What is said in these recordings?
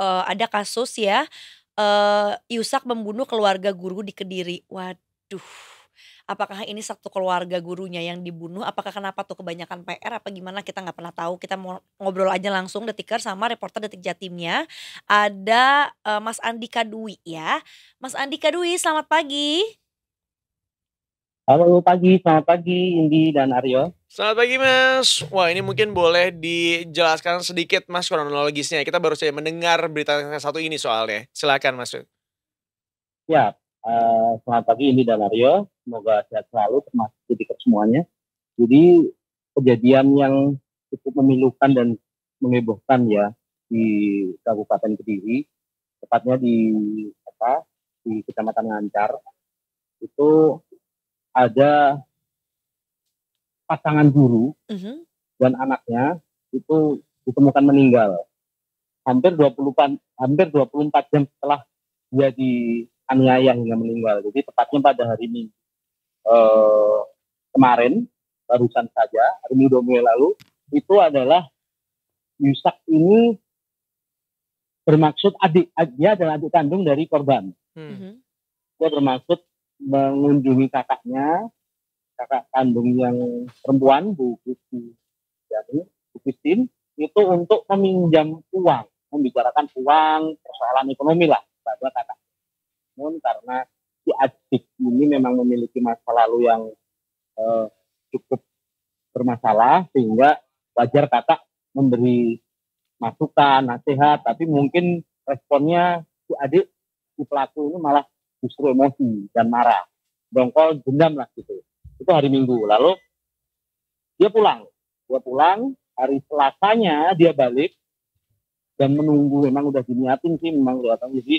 ada kasus ya, Yusak membunuh keluarga guru di Kediri. Waduh, apakah ini satu keluarga gurunya yang dibunuh? Apakah kenapa tuh kebanyakan PR apa gimana kita nggak pernah tahu. Kita mau ngobrol aja langsung Detiker sama reporter Detik Jatimnya. Ada, Mas Andika Dwi ya. Mas Andika Dwi selamat pagi. Halo pagi, selamat pagi Indi dan Aryo. Selamat pagi Mas. Wah ini mungkin boleh dijelaskan sedikit Mas kronologisnya. Kita baru saja mendengar berita yang satu ini soalnya. Silakan Mas. Ya, selamat pagi Indi dan Aryo. Semoga sehat selalu termasuk kita semuanya. Jadi kejadian yang cukup memilukan dan menghebohkan ya di Kabupaten Kediri, tepatnya di Kecamatan Ngancar. Itu ada pasangan guru Mhm. dan anaknya itu ditemukan meninggal. Hampir 24 jam setelah dia dianiaya hingga meninggal. Jadi tepatnya pada hari Minggu kemarin, barusan saja, hari Minggu 2 minggu lalu, itu adalah Yusak ini bermaksud dia adalah adik kandung dari korban. Mhm. Dia bermaksud mengunjungi kakak kandung yang perempuan, Bu Christine, itu untuk meminjam uang, membicarakan uang, persoalan ekonomi lah pada kakak. Namun karena si adik ini memang memiliki masa lalu yang cukup bermasalah, sehingga wajar kakak memberi masukan, nasihat, tapi mungkin responnya si pelaku ini malah justru emosi dan marah, dongkol, dendam lah gitu. Itu hari Minggu. Lalu dia pulang hari Selasanya dia balik dan menunggu, memang udah diniatin sih, memang kelihatan. Jadi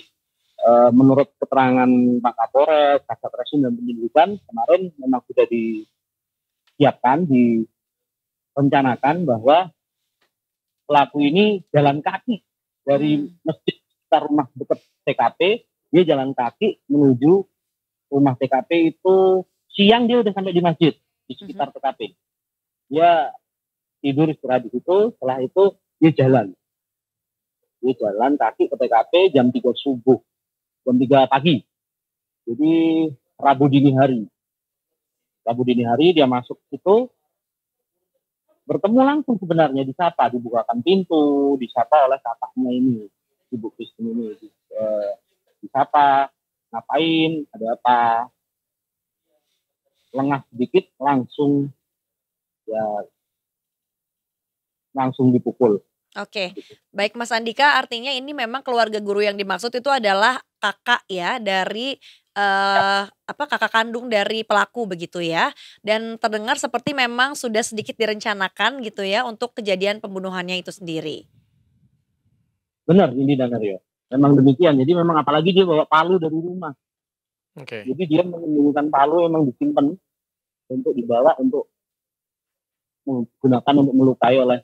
menurut keterangan Pak Kapolres, Kasat Reskrim dan Penyidikan kemarin memang sudah direncanakan bahwa pelaku ini jalan kaki dari masjid sekitar rumah dekat TKP, dia jalan kaki menuju rumah TKP itu. Siang dia udah sampai di masjid di sekitar TKP. Dia tidur istirahat di situ, setelah itu dia jalan kaki ke TKP jam 3 subuh, jam 3 pagi. Jadi Rabu dini hari dia masuk situ, bertemu langsung sebenarnya, dibukakan pintu, disapa oleh kakaknya ini, Ibu Christine ini, disapa, ngapain, ada apa, lengah sedikit langsung dipukul. Oke, baik Mas Andika, artinya ini memang keluarga guru yang dimaksud itu adalah kakak ya dari kakak kandung dari pelaku begitu ya. Dan terdengar seperti memang sudah sedikit direncanakan gitu ya untuk kejadian pembunuhannya itu sendiri. Benar, ini dan Aryo. Memang demikian. Jadi memang apalagi dia bawa palu dari rumah. Oke. Jadi dia menyembunyikan palu, memang disimpan untuk dibawa untuk menggunakan untuk melukai oleh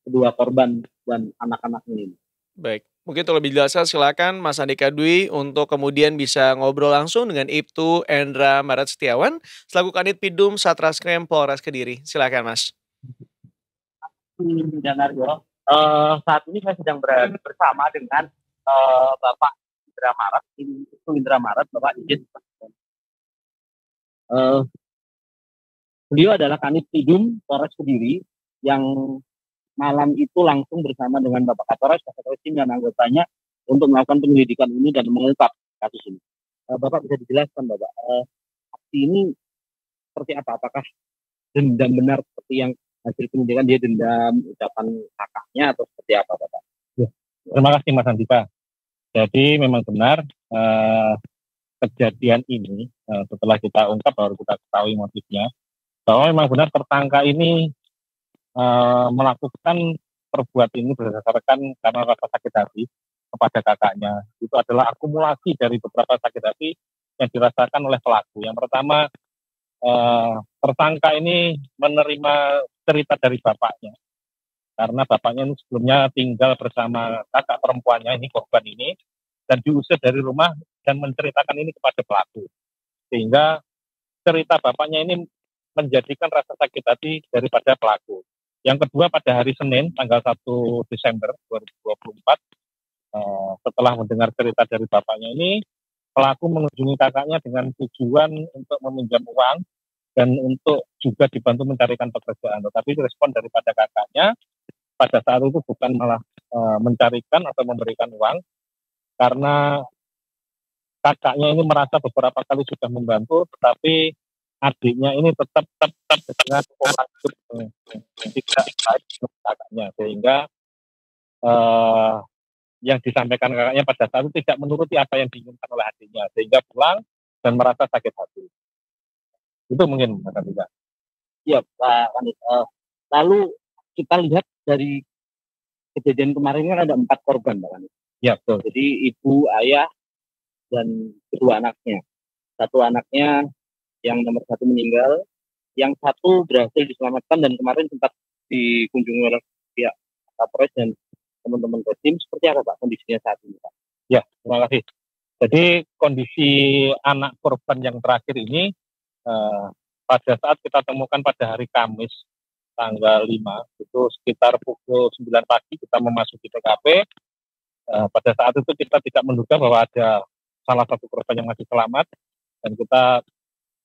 kedua korban dan anak-anaknya ini. Baik, mungkin untuk lebih jelasnya silakan Mas Andika Dwi untuk kemudian bisa ngobrol langsung dengan Ibtu Endra Maret Setiawan selaku Kanit Pidum Satreskrim Polres Kediri. Silakan Mas. Dan Aryo, saat ini saya sedang berada bersama dengan Bapak Indra Maret, Bapak Ijin. Beliau adalah Kanit Pidum Polres Kediri yang malam itu langsung bersama dengan Bapak Kapolres, Kasat Reskrim dan anggotanya untuk melakukan penyelidikan ini dan mengungkap kasus ini. Bapak bisa dijelaskan, Bapak, aksi ini seperti apa? Apakah dendam benar seperti yang hasil penyelidikan, dia dendam ucapan kakaknya atau seperti apa, Bapak? Ya, terima kasih Mas Andika. Jadi memang benar kejadian ini setelah kita ungkap baru kita ketahui motifnya, bahwa memang benar tersangka ini melakukan perbuatan ini berdasarkan karena rasa sakit hati kepada kakaknya. Itu adalah akumulasi dari beberapa sakit hati yang dirasakan oleh pelaku. Yang pertama, tersangka ini menerima cerita dari bapaknya, karena bapaknya ini sebelumnya tinggal bersama kakak perempuannya, ini korban ini, dan diusir dari rumah dan menceritakan ini kepada pelaku. Sehingga cerita bapaknya ini menjadikan rasa sakit hati daripada pelaku. Yang kedua, pada hari Senin tanggal 1 Desember 2024 Setelah mendengar cerita dari bapaknya ini, pelaku mengunjungi kakaknya dengan tujuan untuk meminjam uang dan untuk juga dibantu mencarikan pekerjaan. Tetapi respon daripada kakaknya pada saat itu bukan malah mencarikan atau memberikan uang, karena kakaknya ini merasa beberapa kali sudah membantu, tetapi adiknya ini tetap dengan pola hidup tidak baik dengan kakaknya, sehingga eh, yang disampaikan kakaknya pada saat itu tidak menuruti apa yang diinginkan oleh adiknya, sehingga pulang dan merasa sakit hati. Itu mungkin Mas Andika. Iya, Pak Kanit. Lalu kita lihat dari kejadian kemarin kan ada 4 korban, Pak Kanit. Ya, betul. Jadi ibu, ayah, dan kedua anaknya. Satu anaknya yang nomor 1 meninggal, yang satu berhasil diselamatkan dan kemarin sempat dikunjungi oleh pihak Kapolres dan teman-teman Kodim. Seperti apa Pak kondisinya saat ini, Pak? Ya, terima kasih. Jadi kondisi anak korban yang terakhir ini pada saat kita temukan pada hari Kamis tanggal 5, itu sekitar pukul 9 pagi kita memasuki TKP. Pada saat itu kita tidak menduga bahwa ada salah satu korban yang masih selamat, dan kita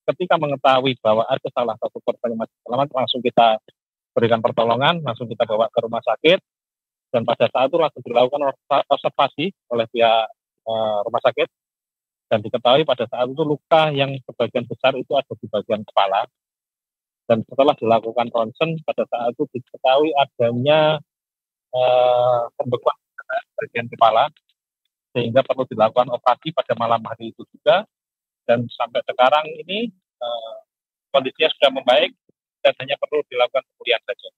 ketika mengetahui bahwa ada salah satu korban yang masih selamat, langsung kita berikan pertolongan, langsung kita bawa ke rumah sakit, dan pada saat itu langsung dilakukan observasi oleh pihak rumah sakit, dan diketahui pada saat itu luka yang sebagian besar itu ada di bagian kepala, dan setelah dilakukan ronsen pada saat itu diketahui adanya pembekuan bagian kepala, sehingga perlu dilakukan operasi pada malam hari itu juga, dan sampai sekarang ini kondisinya sudah membaik dan hanya perlu dilakukan pemulihan saja.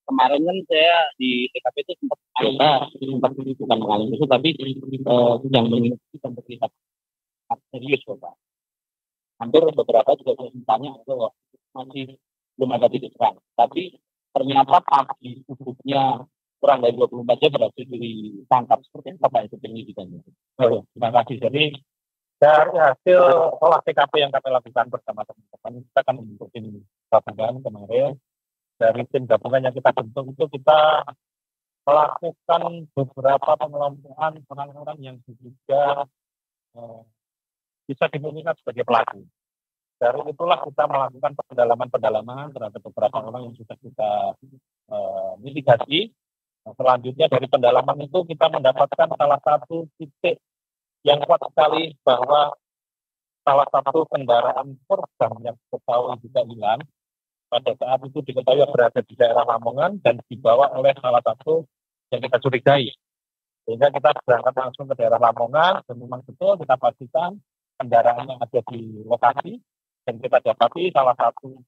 Kemarin kan saya di TKP itu sempat bukan mengalami itu, tapi yang mengikuti sampai kita serius Pak. Hampir beberapa juga saya tanya itu masih belum ada titik terang. Tapi ternyata pagi tubuhnya kurang dari 24 jam berhasil ditangkap. Seperti apa Pak itu penyelidikannya? Oh, terima kasih. Jadi dari hasil olah TKP yang kami lakukan bersama teman-teman, kita akan membentuk tim gabungan kemarin. Dari tim gabungan yang kita bentuk itu kita melakukan beberapa pengelompokan orang-orang yang diduga bisa dimungkinkan sebagai pelaku. Dari itulah kita melakukan pendalaman terhadap beberapa orang yang sudah kita mitigasi. Selanjutnya dari pendalaman itu kita mendapatkan salah satu titik yang kuat sekali bahwa salah satu kendaraan korban yang ketahui juga hilang pada saat itu diketahui berada di daerah Lamongan dan dibawa oleh salah satu yang kita curigai. Sehingga kita berangkat langsung ke daerah Lamongan dan memang betul kita pastikan kendaraan yang ada di lokasi, dan kita dapati salah satu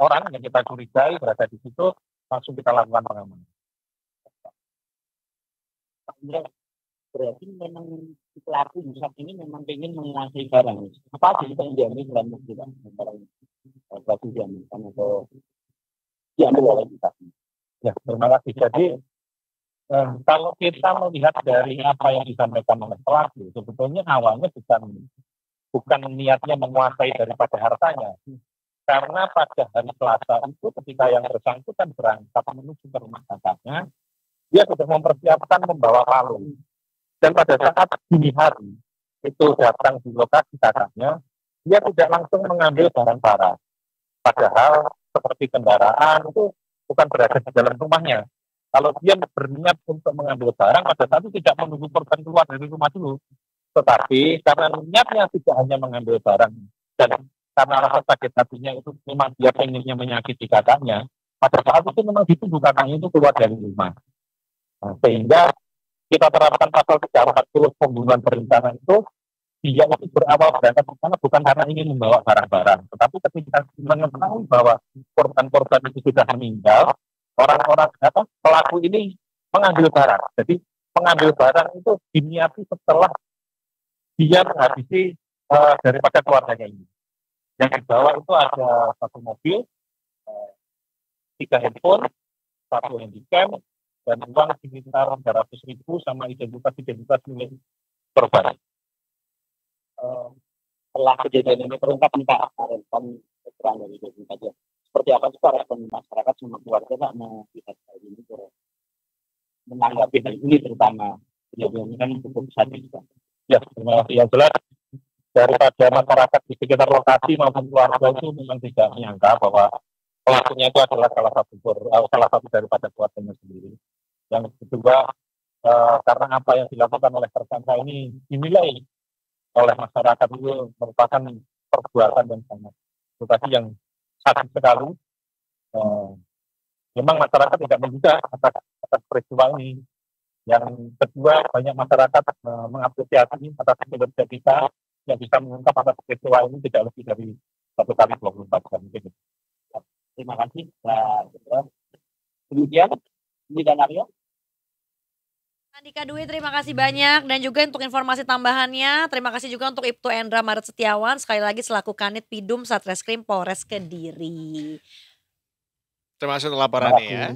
orang yang kita curigai berada di situ, langsung kita lakukan pengamanan. Berarti memang pelaku saat ini memang ingin menguasai barang. Apa sih yang diambil dalam negeri barang pelaku diambilkan atau diambil oleh kita? Ya, terima kasih. Jadi kalau kita melihat dari apa yang disampaikan oleh pelaku, sebetulnya awalnya bukan niatnya menguasai daripada hartanya. Karena pada hari Selasa itu ketika yang bersangkutan berangkat menuju ke rumah kakaknya, dia sudah mempersiapkan membawa palu. Dan pada saat dini hari itu datang di lokasi kakaknya, dia tidak langsung mengambil barang-barang. Padahal seperti kendaraan itu bukan berada di dalam rumahnya. Kalau dia berniat untuk mengambil barang, pada saat itu tidak menunggu korban keluar dari rumah dulu. Tetapi karena niatnya tidak hanya mengambil barang, dan karena rasa sakit hatinya itu memang dia pengennya menyakiti kakaknya, pada saat itu memang ditunggu kakaknya itu keluar dari rumah. Nah, sehingga kita terapkan pasal 340 pembunuhan berencana itu, dia itu berawal berangkat ke sana bukan karena ingin membawa barang-barang, tetapi ketika mengetahui bahwa korban-korban itu sudah meninggal, orang-orang pelaku ini mengambil barang. Jadi mengambil barang itu diniati setelah dia menghabisi daripada keluarganya ini. Yang dibawa itu ada satu mobil, 3 handphone, 1 handycam, dan uang sekitar 300.000 sama identitas milik korban. Setelah kejadian ini terungkap Pak, respon keterangan dari saja. Seperti apa sih Pak respon masyarakat sama keluarga Pak mau lihat hal ini? menanggapi hal ini terutama kejadian ini kan cukup sadis, Pak. Ya, terima kasih. Yang jelas daripada masyarakat di sekitar lokasi maupun keluarga itu memang tidak menyangka bahwa pelakunya itu adalah salah satu daripada keluarganya sendiri. Yang kedua, karena apa yang dilakukan oleh tersangka ini dinilai oleh masyarakat itu merupakan perbuatan yang sangat tetapi yang sakit sekali. Memang masyarakat tidak menduga atas peristiwa ini. Yang kedua, banyak masyarakat mengapresiasi atas kinerja kita yang bisa mengungkap atas peristiwa ini tidak lebih dari 1 kali 24 jam. Terima kasih, Pak. Demikian, ini dan Aryo. Andika Dwi, terima kasih banyak dan juga untuk informasi tambahannya. Terima kasih juga untuk Ibtu Endra Maret Setiawan sekali lagi selaku Kanit Pidum Satreskrim Polres Kediri. Terima kasih untuk laporannya ya.